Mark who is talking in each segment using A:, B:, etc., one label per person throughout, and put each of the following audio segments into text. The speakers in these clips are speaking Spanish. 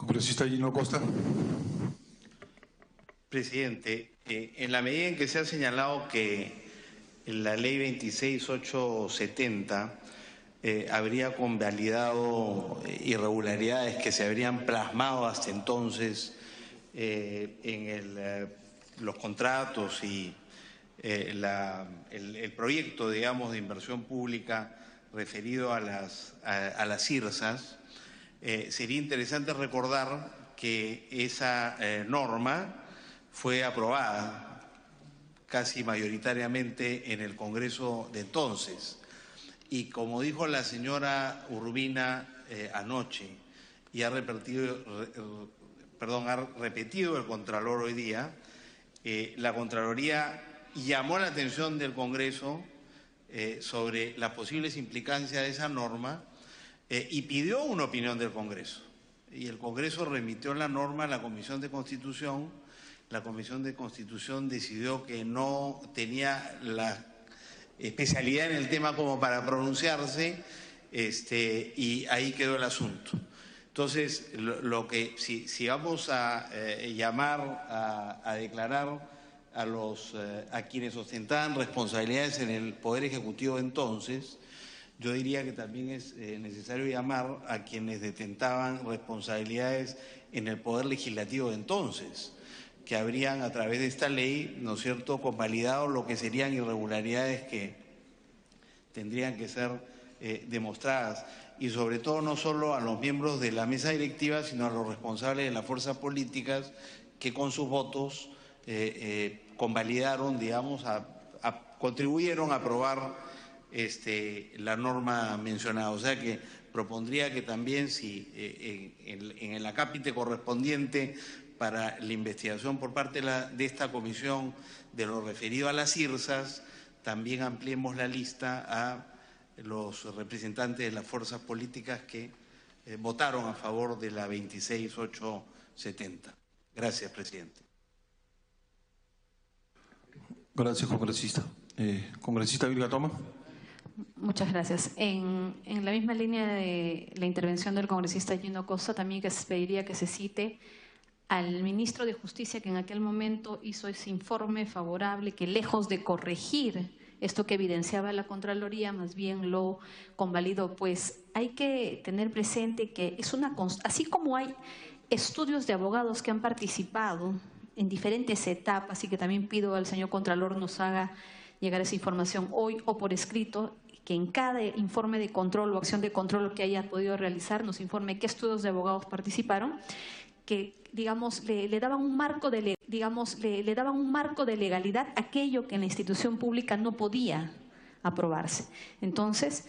A: Congresista Gino Costa.
B: Presidente, en la medida en que se ha señalado que la ley 26870 habría convalidado irregularidades que se habrían plasmado hasta entonces en los contratos y el proyecto, digamos, de inversión pública referido a las IRSAs, sería interesante recordar que esa norma fue aprobada casi mayoritariamente en el Congreso de entonces. Y como dijo la señora Urbina anoche, y ha repetido el Contralor hoy día, la Contraloría llamó la atención del Congreso sobre las posibles implicancias de esa norma y pidió una opinión del Congreso. Y el Congreso remitió la norma a la Comisión de Constitución. La Comisión de Constitución decidió que no tenía la especialidad en el tema como para pronunciarse, y ahí quedó el asunto. Entonces, si vamos a llamar a declarar a quienes ostentaban responsabilidades en el Poder Ejecutivo entonces, yo diría que también es necesario llamar a quienes detentaban responsabilidades en el Poder Legislativo de entonces, que habrían a través de esta ley, ¿no es cierto?, convalidado lo que serían irregularidades que tendrían que ser demostradas. Y sobre todo no solo a los miembros de la mesa directiva, sino a los responsables de las fuerzas políticas que con sus votos convalidaron, digamos, contribuyeron a aprobar la norma mencionada. O sea que propondría que también, si en el acápite correspondiente para la investigación por parte de esta comisión de lo referido a las IRSAs, también ampliemos la lista a los representantes de las fuerzas políticas que votaron a favor de la 26870. Gracias, presidente.
A: Gracias, congresista. Congresista Vilga Toma.
C: Muchas gracias. En la misma línea de la intervención del congresista Gino Costa, también que se pediría que se cite al ministro de Justicia, que en aquel momento hizo ese informe favorable, que lejos de corregir esto que evidenciaba la Contraloría, más bien lo convalidó. Pues hay que tener presente que es así como hay estudios de abogados que han participado en diferentes etapas, y que también pido al señor Contralor nos haga llegar esa información hoy o por escrito, que en cada informe de control o acción de control que haya podido realizar nos informe qué estudios de abogados participaron, que digamos le daban un marco de legalidad a aquello que en la institución pública no podía aprobarse. Entonces,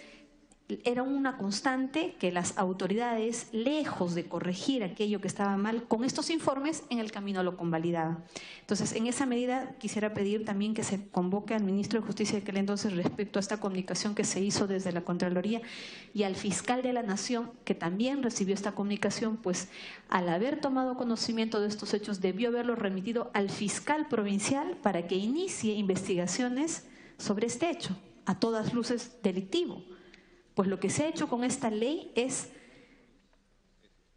C: era una constante que las autoridades, lejos de corregir aquello que estaba mal, con estos informes en el camino lo convalidaban. Entonces, en esa medida quisiera pedir también que se convoque al ministro de Justicia de aquel entonces respecto a esta comunicación que se hizo desde la Contraloría, y al fiscal de la Nación, que también recibió esta comunicación, pues al haber tomado conocimiento de estos hechos debió haberlo remitido al fiscal provincial para que inicie investigaciones sobre este hecho, a todas luces delictivo. Pues lo que se ha hecho con esta ley es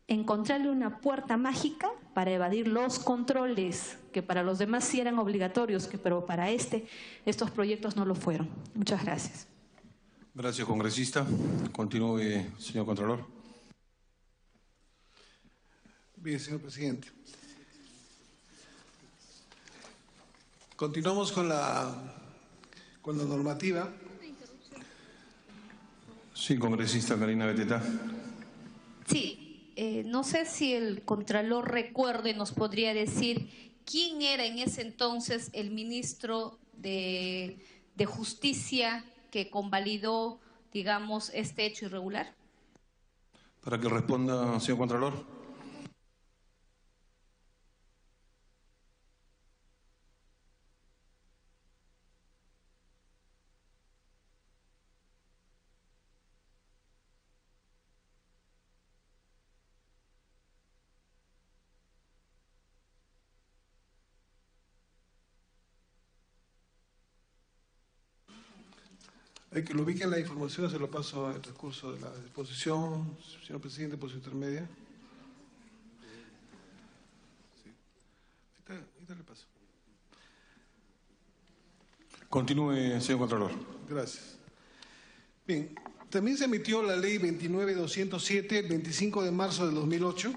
C: encontrarle una puerta mágica para evadir los controles, que para los demás sí eran obligatorios, pero para estos proyectos no lo fueron. Muchas gracias.
A: Gracias, congresista. Continúe, señor Contralor.
D: Bien, señor presidente. Continuamos con la normativa.
A: Sí, congresista Karina Beteta.
E: Sí, no sé si el Contralor recuerde, nos podría decir quién era en ese entonces el ministro de Justicia que convalidó, digamos, este hecho irregular.
A: Para que responda, señor Contralor.
D: Hay que lo ubiquen la información, se lo paso en el transcurso de la exposición, señor presidente, por su intermedia. Ahorita le paso.
A: Continúe, señor Contralor.
D: Gracias. Bien, también se emitió la Ley 29.207 el 25 de marzo de 2008,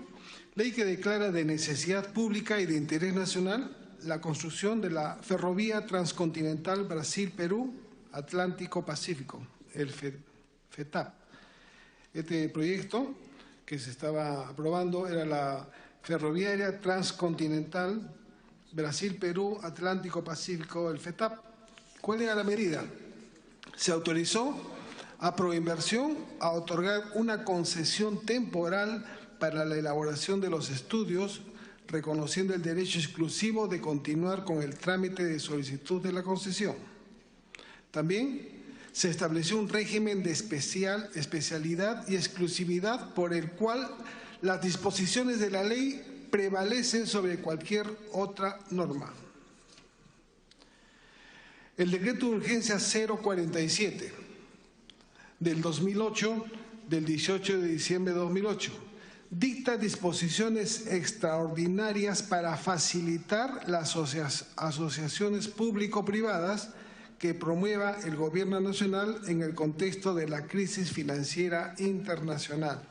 D: ley que declara de necesidad pública y de interés nacional la construcción de la Ferrovía Transcontinental Brasil-Perú Atlántico-Pacífico, el FETAP. Este proyecto que se estaba aprobando era la Ferroviaria Transcontinental Brasil-Perú Atlántico-Pacífico, el FETAP. ¿Cuál era la medida? Se autorizó a Proinversión a otorgar una concesión temporal para la elaboración de los estudios, reconociendo el derecho exclusivo de continuar con el trámite de solicitud de la concesión. También se estableció un régimen de especialidad y exclusividad por el cual las disposiciones de la ley prevalecen sobre cualquier otra norma. El decreto de urgencia 047 del 2008, del 18 de diciembre de 2008, dicta disposiciones extraordinarias para facilitar las asociaciones público-privadas que promueva el Gobierno Nacional en el contexto de la crisis financiera internacional.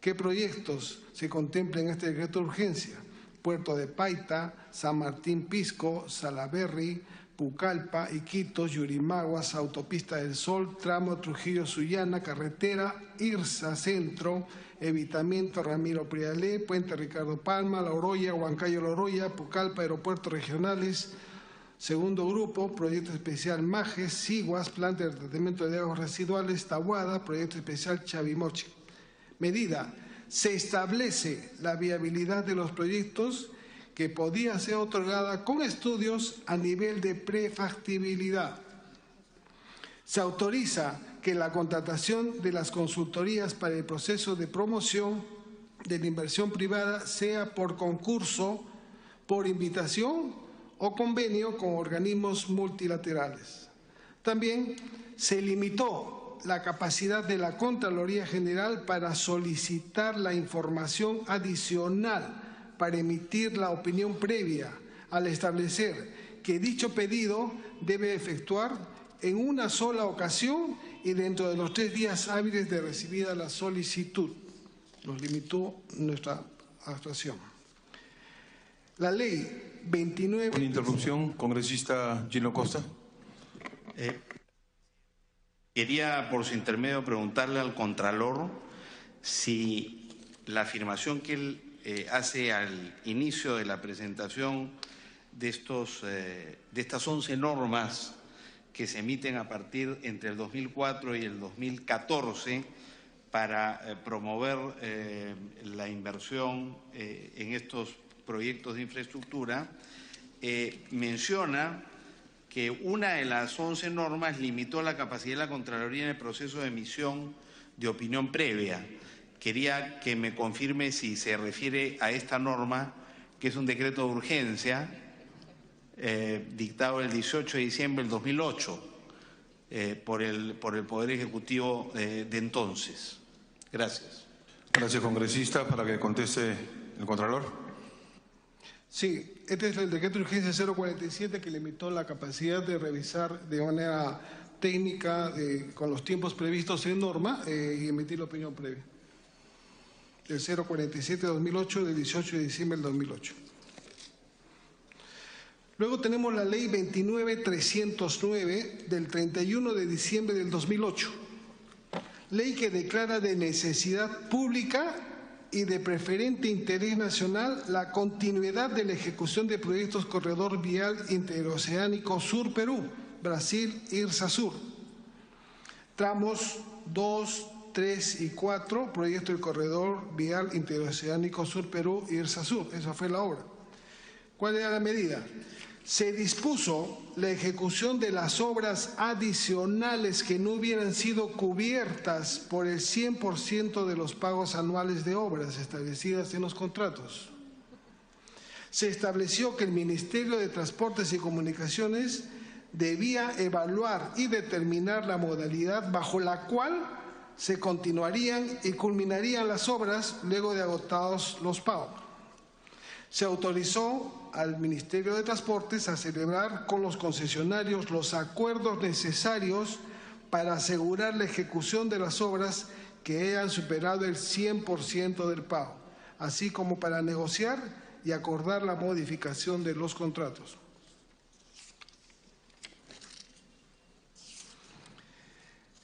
D: ¿Qué proyectos se contemplan en este decreto de urgencia? Puerto de Paita, San Martín Pisco, Salaberry, Pucallpa, Iquitos, Yurimaguas, Autopista del Sol, tramo Trujillo-Sullana, carretera Irsa Centro, evitamiento Ramiro Prialé, Puente Ricardo Palma, La Oroya, Huancayo La Oroya, Pucallpa, aeropuertos regionales. Segundo grupo, proyecto especial Majes, Siguas, planta de tratamiento de aguas residuales, Tahuada, proyecto especial Chavimochi. Medida, se establece la viabilidad de los proyectos que podía ser otorgada con estudios a nivel de prefactibilidad. Se autoriza que la contratación de las consultorías para el proceso de promoción de la inversión privada sea por concurso, por invitación o convenio con organismos multilaterales. También se limitó la capacidad de la Contraloría General para solicitar la información adicional para emitir la opinión previa, al establecer que dicho pedido debe efectuar en una sola ocasión y dentro de los 3 días hábiles de recibida la solicitud. Nos limitó nuestra actuación. La ley 29...
A: Una interrupción, congresista Gino Costa.
B: Quería, por su intermedio, preguntarle al Contralor si la afirmación que él hace al inicio de la presentación de estas 11 normas que se emiten a partir entre el 2004 y el 2014 para promover la inversión en estos proyectos de infraestructura, menciona que una de las 11 normas limitó la capacidad de la Contraloría en el proceso de emisión de opinión previa. Quería que me confirme si se refiere a esta norma, que es un decreto de urgencia dictado el 18 de diciembre del 2008 por el Poder Ejecutivo de entonces. Gracias.
A: Gracias, congresista. Para que conteste el Contralor.
D: Sí, este es el decreto de urgencia 047 que limitó la capacidad de revisar de manera técnica con los tiempos previstos en norma y emitir la opinión previa. El 047-2008 del 18 de diciembre del 2008. Luego tenemos la ley 29.309 del 31 de diciembre del 2008. Ley que declara de necesidad pública y de preferente interés nacional la continuidad de la ejecución de proyectos Corredor Vial Interoceánico Sur Perú, Brasil, Irsa Sur. Tramos 2, 3 y 4, proyecto del Corredor Vial Interoceánico Sur Perú, Irsa Sur. Esa fue la obra. ¿Cuál era la medida? Se dispuso la ejecución de las obras adicionales que no hubieran sido cubiertas por el 100% de los pagos anuales de obras establecidas en los contratos. Se estableció que el Ministerio de Transportes y Comunicaciones debía evaluar y determinar la modalidad bajo la cual se continuarían y culminarían las obras luego de agotados los pagos. Se autorizó al Ministerio de Transportes a celebrar con los concesionarios los acuerdos necesarios para asegurar la ejecución de las obras que hayan superado el 100% del pago, así como para negociar y acordar la modificación de los contratos.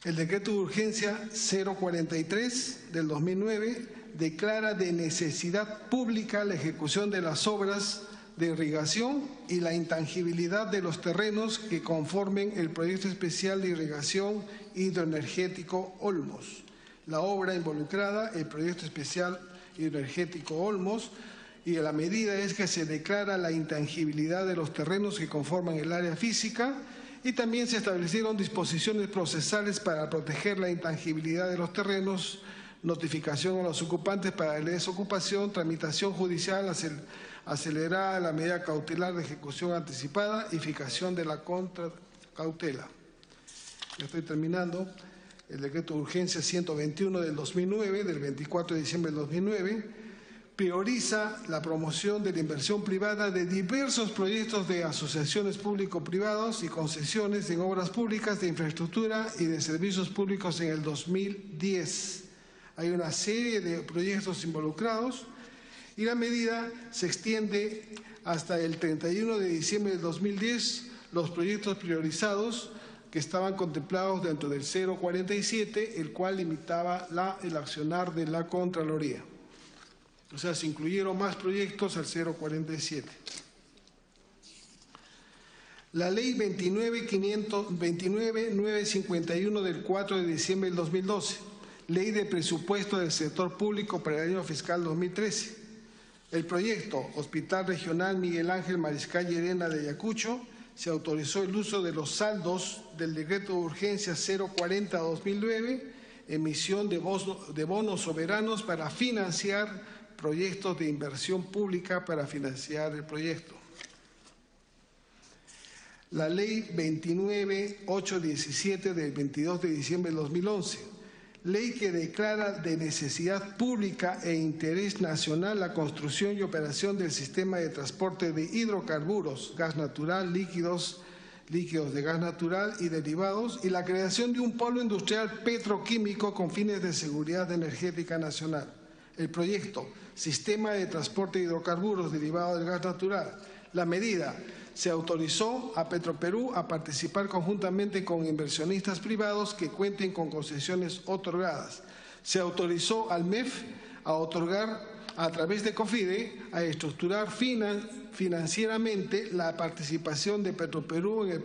D: El decreto de urgencia 043 del 2009 declara de necesidad pública la ejecución de las obras de irrigación y la intangibilidad de los terrenos que conformen el proyecto especial de irrigación hidroenergético Olmos. La obra involucrada, el proyecto especial hidroenergético Olmos, y la medida es que se declara la intangibilidad de los terrenos que conforman el área física y también se establecieron disposiciones procesales para proteger la intangibilidad de los terrenos, notificación a los ocupantes para la desocupación, tramitación judicial acelerada, la medida cautelar de ejecución anticipada y fijación de la contracautela. Ya estoy terminando. El decreto de urgencia 121 del 2009, del 24 de diciembre del 2009, prioriza la promoción de la inversión privada de diversos proyectos de asociaciones público-privados y concesiones en obras públicas de infraestructura y de servicios públicos en el 2010. Hay una serie de proyectos involucrados y la medida se extiende hasta el 31 de diciembre del 2010. Los proyectos priorizados que estaban contemplados dentro del 047, el cual limitaba el accionar de la Contraloría. O sea, se incluyeron más proyectos al 047. La Ley 29.951 del 4 de diciembre del 2012, Ley de Presupuesto del Sector Público para el año fiscal 2013. El proyecto Hospital Regional Miguel Ángel Mariscal Llerena de Ayacucho se autorizó el uso de los saldos del decreto de urgencia 040-2009, emisión de bonos soberanos para financiar proyectos de inversión pública para financiar el proyecto. La Ley 29.817 del 22 de diciembre del 2011, ley que declara de necesidad pública e interés nacional la construcción y operación del sistema de transporte de hidrocarburos, gas natural, líquidos de gas natural y derivados, y la creación de un polo industrial petroquímico con fines de seguridad energética nacional. El proyecto Sistema de Transporte de Hidrocarburos derivados del gas natural. La medida: se autorizó a Petroperú a participar conjuntamente con inversionistas privados que cuenten con concesiones otorgadas. Se autorizó al MEF a otorgar a través de COFIDE a estructurar financieramente la participación de Petroperú en el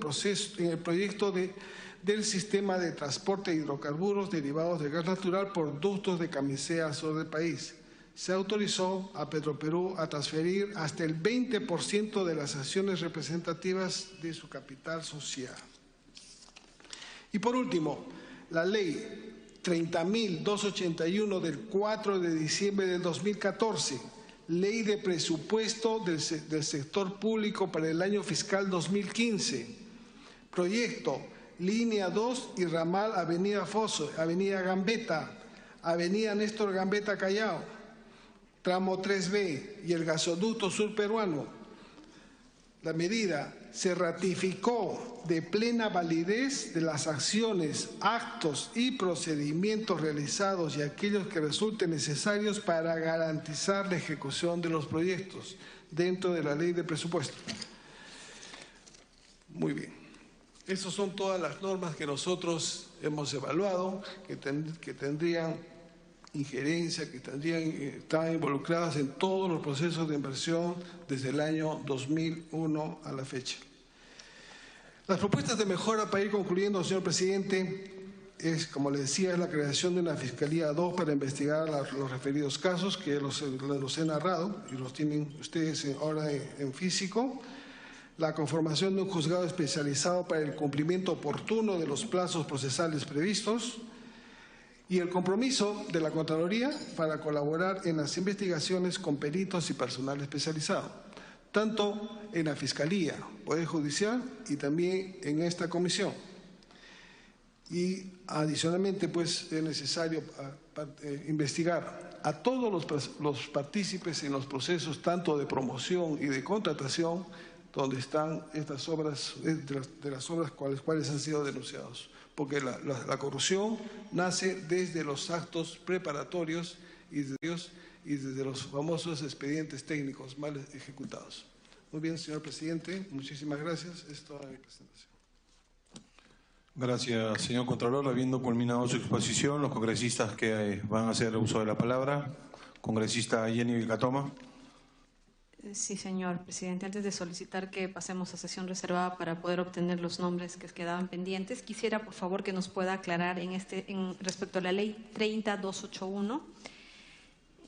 D: proyecto del sistema de transporte de hidrocarburos derivados del gas natural por ductos de Camisea al sur del país. Se autorizó a Petroperú a transferir hasta el 20% de las acciones representativas de su capital social. Y por último, la Ley 30.281 del 4 de diciembre del 2014, Ley de Presupuesto del Sector Público para el año fiscal 2015, proyecto Línea 2 y ramal Avenida Foso, Avenida Gambetta, Avenida Néstor Gambetta Callao, tramo 3B y el gasoducto sur peruano. La medida: se ratificó de plena validez de las acciones, actos y procedimientos realizados y aquellos que resulten necesarios para garantizar la ejecución de los proyectos dentro de la ley de presupuesto. Muy bien. Esas son todas las normas que nosotros hemos evaluado, que tendrían injerencia, que estaban involucradas en todos los procesos de inversión desde el año 2001 a la fecha. Las propuestas de mejora, para ir concluyendo, señor presidente, es, como le decía, es la creación de una Fiscalía 2 para investigar los referidos casos, que los he narrado y los tienen ustedes ahora en físico. La conformación de un juzgado especializado para el cumplimiento oportuno de los plazos procesales previstos, y el compromiso de la Contraloría para colaborar en las investigaciones con peritos y personal especializado, tanto en la Fiscalía, Poder Judicial y también en esta comisión. Y adicionalmente, pues, es necesario investigar a todos los partícipes en los procesos tanto de promoción y de contratación donde están estas obras, de las obras cuales han sido denunciados. Porque la corrupción nace desde los actos preparatorios y desde los famosos expedientes técnicos mal ejecutados. Muy bien, señor presidente, muchísimas gracias. Es toda mi presentación.
A: Gracias, señor Contralor. Habiendo culminado su exposición, los congresistas que van a hacer uso de la palabra. Congresista Jenny Vilcatoma.
C: Sí, señor presidente. Antes de solicitar que pasemos a sesión reservada para poder obtener los nombres que quedaban pendientes, quisiera, por favor, que nos pueda aclarar respecto a la ley 30281.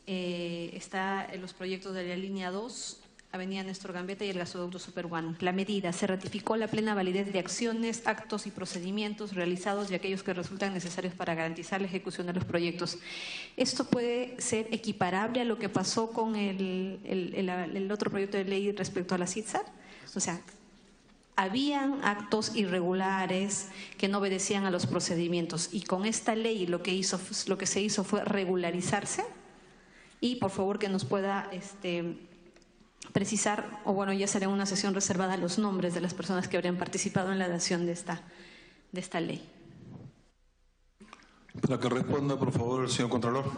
C: Está en los proyectos de la línea 2, Avenida Néstor Gambetta y el gasoducto Superguano. La medida: se ratificó la plena validez de acciones, actos y procedimientos realizados y aquellos que resultan necesarios para garantizar la ejecución de los proyectos. ¿Esto puede ser equiparable a lo que pasó con el otro proyecto de ley respecto a la CITSAR? O sea, habían actos irregulares que no obedecían a los procedimientos y con esta ley lo que se hizo fue regularizarse. Y por favor que nos pueda precisar, o bueno, ya será una sesión reservada, los nombres de las personas que habrían participado en la dación de esta ley.
A: Para que responda, por favor, el señor Contralor.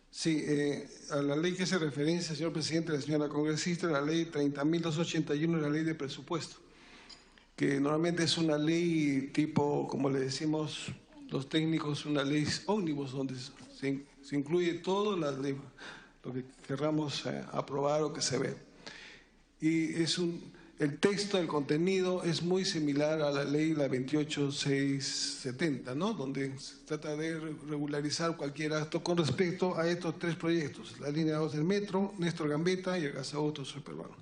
D: Sí, a la ley que hace referencia, señor presidente, la señora congresista, la ley 30.281 es la ley de presupuesto, que normalmente es una ley tipo, como le decimos los técnicos, una ley ómnibus, donde se incluye todo lo que querramos aprobar o que se ve. Y el texto, el contenido es muy similar a la ley, la 28670, ¿no? Donde se trata de regularizar cualquier acto con respecto a estos tres proyectos: la línea 2 del metro, Néstor Gambetta y el gasoducto Superguano.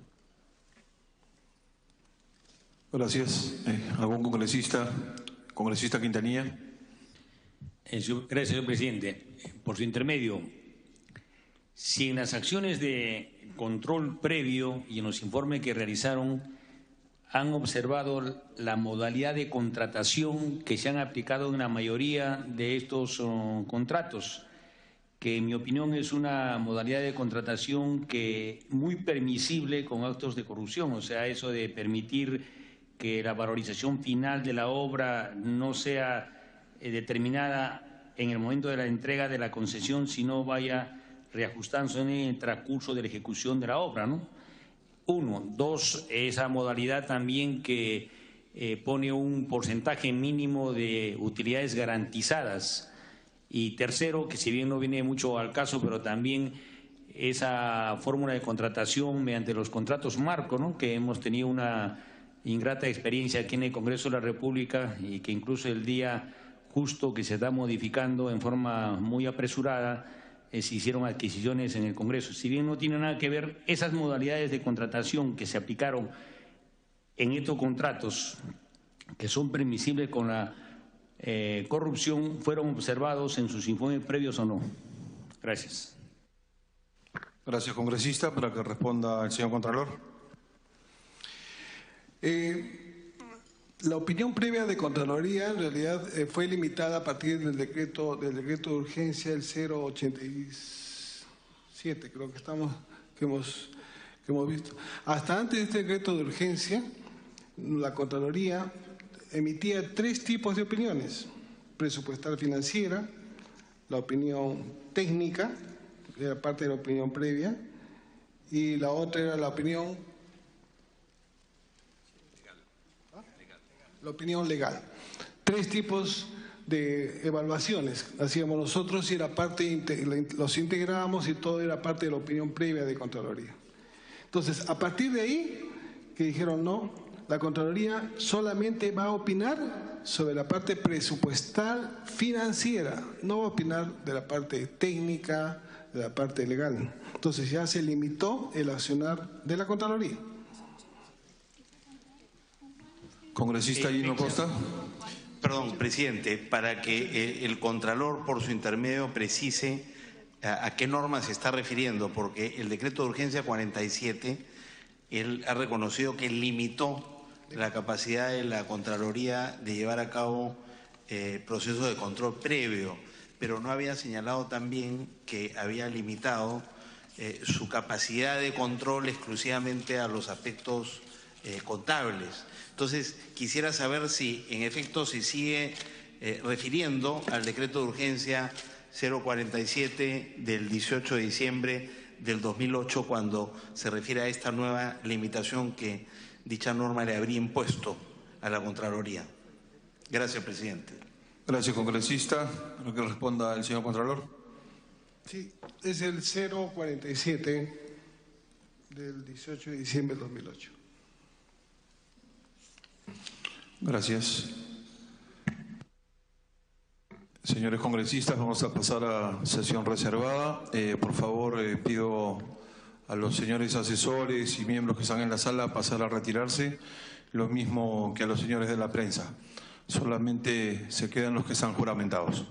A: Gracias. ¿Algún congresista? Congresista Quintanilla.
F: Gracias, señor presidente. Por su intermedio, si en las acciones de control previo y en los informes que realizaron han observado la modalidad de contratación que se han aplicado en la mayoría de estos contratos, que en mi opinión es una modalidad de contratación que muy permisible con actos de corrupción, o sea, eso de permitir que la valorización final de la obra no sea determinada en el momento de la entrega de la concesión, sino vaya reajustándose en el transcurso de la ejecución de la obra, ¿no? Uno. Dos, esa modalidad también que pone un porcentaje mínimo de utilidades garantizadas. Y tercero, que si bien no viene mucho al caso, pero también esa fórmula de contratación mediante los contratos marco, ¿no? Que hemos tenido una ingrata experiencia aquí en el Congreso de la República y que incluso el día justo que se está modificando en forma muy apresurada, se hicieron adquisiciones en el Congreso. Si bien no tiene nada que ver, esas modalidades de contratación que se aplicaron en estos contratos, que son permisibles con la corrupción, ¿fueron observados en sus informes previos o no? Gracias.
A: Gracias, congresista. Para que responda el señor Contralor.
D: La opinión previa de Contraloría en realidad fue limitada a partir del decreto de urgencia, el 087, creo que hemos visto. Hasta antes de este decreto de urgencia, la Contraloría emitía tres tipos de opiniones: presupuestal financiera, la opinión técnica, que era parte de la opinión previa, y la otra era la opinión legal. Tres tipos de evaluaciones hacíamos nosotros y era los integrábamos y todo era parte de la opinión previa de Contraloría. Entonces, a partir de ahí, que dijeron no, la Contraloría solamente va a opinar sobre la parte presupuestal financiera, no va a opinar de la parte técnica, de la parte legal. Entonces ya se limitó el accionar de la Contraloría.
A: Congresista Gino Costa.
B: Perdón, presidente, para que el Contralor, por su intermedio, precise a qué norma se está refiriendo, porque el decreto de urgencia 47, él ha reconocido que limitó la capacidad de la Contraloría de llevar a cabo procesos de control previo, pero no había señalado también que había limitado su capacidad de control exclusivamente a los aspectos contables. Entonces, quisiera saber si en efecto se sigue refiriendo al decreto de urgencia 047 del 18 de diciembre del 2008 cuando se refiere a esta nueva limitación que dicha norma le habría impuesto a la Contraloría. Gracias, presidente.
A: Gracias, congresista. Lo que responda el señor Contralor.
D: Sí, es el 047 del 18 de diciembre del 2008.
A: Gracias. Señores congresistas, vamos a pasar a sesión reservada. Por favor, pido a los señores asesores y miembros que están en la sala pasar a retirarse, lo mismo que a los señores de la prensa. Solamente se quedan los que están juramentados.